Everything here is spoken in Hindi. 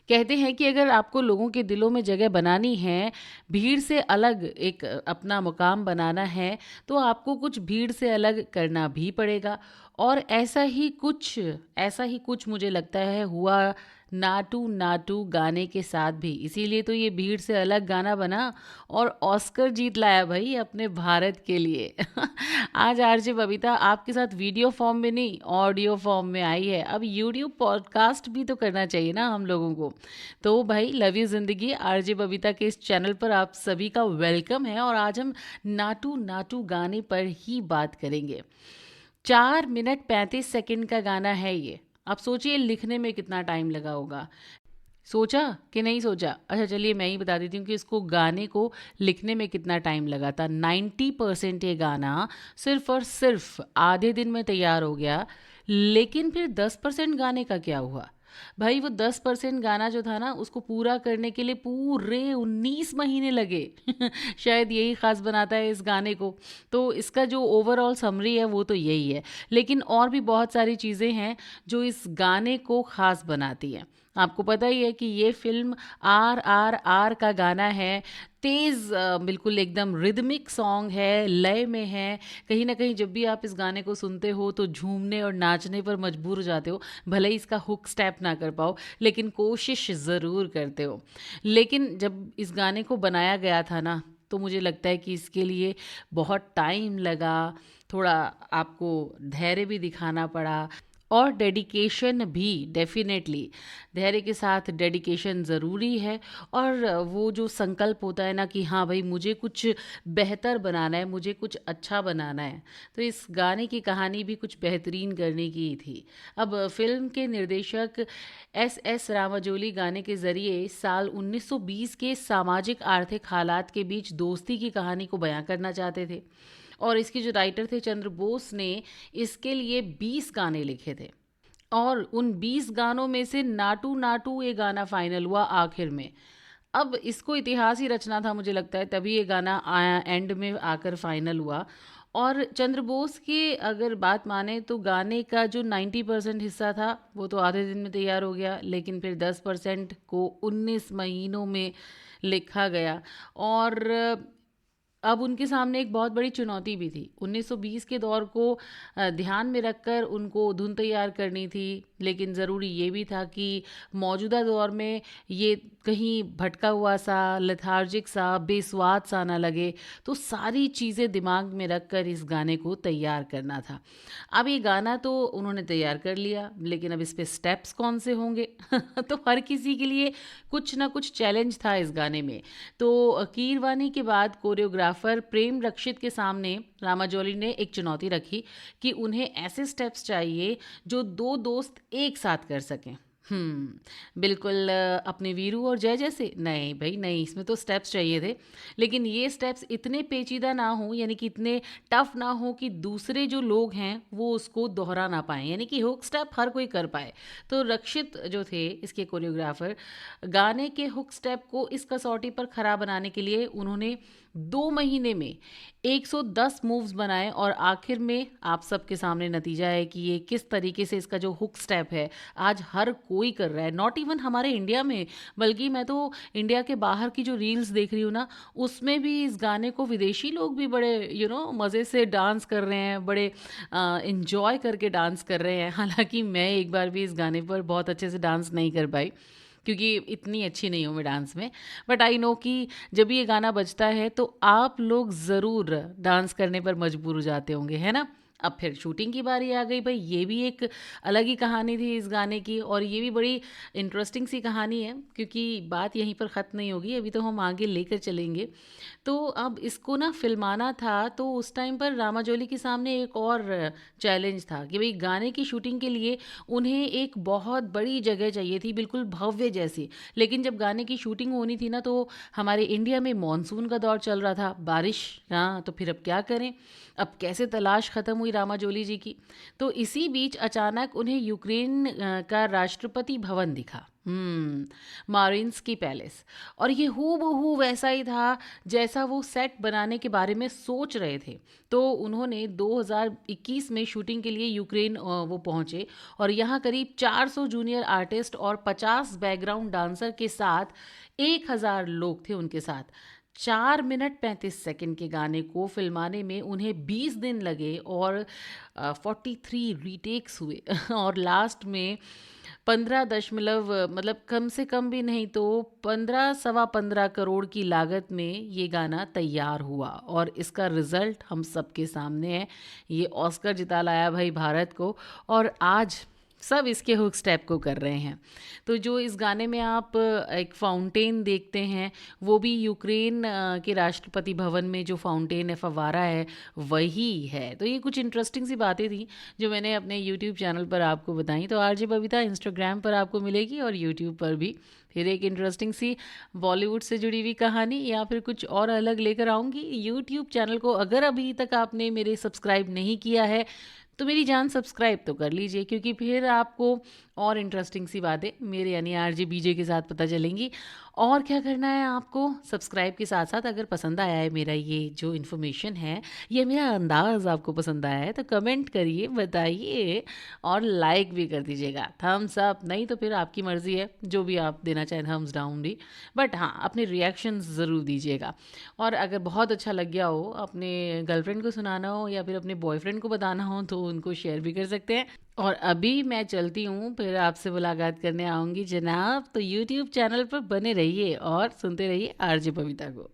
कहते हैं कि अगर आपको लोगों के दिलों में जगह बनानी है, भीड़ से अलग एक अपना मुकाम बनाना है, तो आपको कुछ भीड़ से अलग करना भी पड़ेगा। और ऐसा ही कुछ मुझे लगता है हुआ नाटू नाटू गाने के साथ भी। इसीलिए तो ये भीड़ से अलग गाना बना और ऑस्कर जीत लाया भाई अपने भारत के लिए। आज आरजे बबीता आपके साथ वीडियो फॉर्म में नहीं, ऑडियो फॉर्म में आई है। अब यूट्यूब पॉडकास्ट भी तो करना चाहिए ना हम लोगों को। तो भाई लव यू ज़िंदगी आरजे बबीता के इस चैनल पर आप सभी का वेलकम है और आज हम नाटू नाटू गाने पर ही बात करेंगे। 4 मिनट 35 सेकंड का गाना है ये। आप सोचिए लिखने में कितना टाइम लगा होगा। सोचा कि नहीं सोचा? अच्छा चलिए मैं ही बता देती हूँ कि इसको गाने को लिखने में कितना टाइम लगा था। 90% ये गाना सिर्फ और सिर्फ आधे दिन में तैयार हो गया। लेकिन फिर 10% गाने का क्या हुआ? भाई वो 10% गाना जो था ना उसको पूरा करने के लिए पूरे 19 महीने लगे। शायद यही खास बनाता है इस गाने को। तो इसका जो ओवरऑल समरी है वो तो यही है। लेकिन और भी बहुत सारी चीज़ें हैं जो इस गाने को खास बनाती हैं। आपको पता ही है कि ये फ़िल्म RRR का गाना है। तेज़ बिल्कुल एकदम रिदमिक सॉन्ग है, लय में है। कहीं न कहीं जब भी आप इस गाने को सुनते हो तो झूमने और नाचने पर मजबूर हो जाते हो। भले ही इसका हुक स्टेप ना कर पाओ, लेकिन कोशिश ज़रूर करते हो। लेकिन जब इस गाने को बनाया गया था ना, तो मुझे लगता है कि इसके लिए बहुत टाइम लगा, थोड़ा आपको धैर्य भी दिखाना पड़ा और डेडिकेशन भी। डेफ़िनेटली धैर्य के साथ डेडिकेशन ज़रूरी है। और वो जो संकल्प होता है ना कि हाँ भाई मुझे कुछ बेहतर बनाना है, मुझे कुछ अच्छा बनाना है। तो इस गाने की कहानी भी कुछ बेहतरीन करने की ही थी। अब फिल्म के निर्देशक एस रामाजोली गाने के ज़रिए साल 1920 के सामाजिक आर्थिक हालात के बीच दोस्ती की कहानी को बयां करना चाहते थे। और इसके जो राइटर थे चंद्र बोस ने इसके लिए 20 गाने लिखे थे। और उन 20 गानों में से नाटू नाटू ये गाना फाइनल हुआ आखिर में। अब इसको इतिहास ही रचना था मुझे लगता है, तभी ये गाना आया एंड में आकर फाइनल हुआ। और चंद्र बोस की अगर बात माने तो गाने का जो 90% हिस्सा था वो तो आधे दिन में तैयार हो गया, लेकिन फिर 10% को 19 महीनों में लिखा गया। और अब उनके सामने एक बहुत बड़ी चुनौती भी थी। 1920 के दौर को ध्यान में रखकर उनको धुन तैयार करनी थी, लेकिन ज़रूरी ये भी था कि मौजूदा दौर में ये कहीं भटका हुआ सा, लेथार्जिक सा, बेस्वाद सा ना लगे। तो सारी चीज़ें दिमाग में रखकर इस गाने को तैयार करना था। अब ये गाना तो उन्होंने तैयार कर लिया, लेकिन अब इस पे स्टेप्स कौन से होंगे? तो हर किसी के लिए कुछ ना कुछ चैलेंज था इस गाने में। तो कीरवानी के बाद कोरियोग्राफर प्रेम रक्षित के सामने रामाजोली ने एक चुनौती रखी कि उन्हें ऐसे स्टेप्स चाहिए जो दो दोस्त एक साथ कर सकें। बिल्कुल अपने वीरू और जय जैसे? नहीं भाई नहीं, इसमें तो स्टेप्स चाहिए थे। लेकिन ये स्टेप्स इतने पेचीदा ना हों, यानी कि इतने टफ ना हो कि दूसरे जो लोग हैं वो उसको दोहरा ना पाएँ, यानी कि हुक स्टेप हर कोई कर पाए। तो रक्षित जो थे इसके कोरियोग्राफर, गाने के हुक स्टेप को इस कसौटी पर खरा बनाने के लिए उन्होंने 2 महीने में 110 मूव्स बनाए। और आखिर में आप सबके सामने नतीजा है कि ये किस तरीके से इसका जो हुक स्टेप है आज हर कोई कर रहा है। नॉट इवन हमारे इंडिया में, बल्कि मैं तो इंडिया के बाहर की जो रील्स देख रही हूँ ना, उसमें भी इस गाने को विदेशी लोग भी बड़े मज़े से डांस कर रहे हैं, बड़े इंजॉय करके डांस कर रहे हैं। हालांकि मैं एक बार भी इस गाने पर बहुत अच्छे से डांस नहीं कर पाई, क्योंकि इतनी अच्छी नहीं हूँ मैं डांस में। बट आई नो कि जब भी ये गाना बजता है तो आप लोग ज़रूर डांस करने पर मजबूर हो जाते होंगे, है ना? अब फिर शूटिंग की बारी आ गई भाई। ये भी एक अलग ही कहानी थी इस गाने की, और ये भी बड़ी इंटरेस्टिंग सी कहानी है, क्योंकि बात यहीं पर ख़त्म नहीं होगी, अभी तो हम आगे लेकर चलेंगे। तो अब इसको ना फिल्माना था, तो उस टाइम पर रामाजोली के सामने एक और चैलेंज था कि भाई गाने की शूटिंग के लिए उन्हें एक बहुत बड़ी जगह चाहिए थी, बिल्कुल भव्य जैसी। लेकिन जब गाने की शूटिंग होनी थी ना, तो हमारे इंडिया में मॉनसून का दौर चल रहा था, बारिश। हाँ, तो फिर अब क्या करें? अब कैसे तलाश ख़त्म हुई हुई रामा जोली जी की। तो इसी बीच अचानक उन्हें यूक्रेन का राष्ट्रपति भवन दिखा, मारिंस्की पैलेस। और ये हूबहू वैसा ही था जैसा वो सेट बनाने के बारे में सोच रहे थे। तो उन्होंने 2021 में शूटिंग के लिए यूक्रेन वो पहुंचे, और यहाँ करीब 400 जूनियर आर्टिस्ट और 50 बैकग्राउंड डांसर के साथ 1000 लोग थे उनके साथ। 4 मिनट 35 सेकंड के गाने को फिल्माने में उन्हें 20 दिन लगे, और 43 रीटेक्स हुए और लास्ट में 15 मतलब कम से कम भी नहीं तो 15 सवा 15 करोड़ की लागत में ये गाना तैयार हुआ, और इसका रिजल्ट हम सबके सामने है। ये ऑस्कर जिता लाया भाई भारत को, और आज सब इसके हुक स्टेप को कर रहे हैं। तो जो इस गाने में आप एक फाउंटेन देखते हैं, वो भी यूक्रेन के राष्ट्रपति भवन में जो फाउंटेन है, फव्वारा है, वही है। तो ये कुछ इंटरेस्टिंग सी बातें थी जो मैंने अपने यूट्यूब चैनल पर आपको बताई। तो आरजे बबीता इंस्टाग्राम पर आपको मिलेगी और यूट्यूब पर भी। फिर एक इंटरेस्टिंग सी बॉलीवुड से जुड़ी हुई कहानी या फिर कुछ और अलग लेकर आऊँगी। यूट्यूब चैनल को अगर अभी तक आपने मेरे सब्सक्राइब नहीं किया है तो मेरी जान सब्सक्राइब तो कर लीजिए, क्योंकि फिर आपको और इंटरेस्टिंग सी बातें मेरे यानी आरजे बीजे के साथ पता चलेंगी। और क्या करना है आपको, सब्सक्राइब के साथ साथ अगर पसंद आया है मेरा ये जो इन्फॉर्मेशन है, ये मेरा अंदाज़ आपको पसंद आया है, तो कमेंट करिए, बताइए और लाइक भी कर दीजिएगा। थम्स अप नहीं तो फिर आपकी मर्ज़ी है, जो भी आप देना चाहें, थम्स डाउन भी, बट हाँ अपने रिएक्शंस ज़रूर दीजिएगा। और अगर बहुत अच्छा लग गया हो, अपने गर्लफ्रेंड को सुनाना हो या फिर अपने बॉयफ्रेंड को बताना हो, तो उनको शेयर भी कर सकते हैं। और अभी मैं चलती हूँ, फिर आपसे मुलाकात करने आऊँगी जनाब। तो यूट्यूब चैनल पर बने रहिए और सुनते रहिए आरजे बबीता को।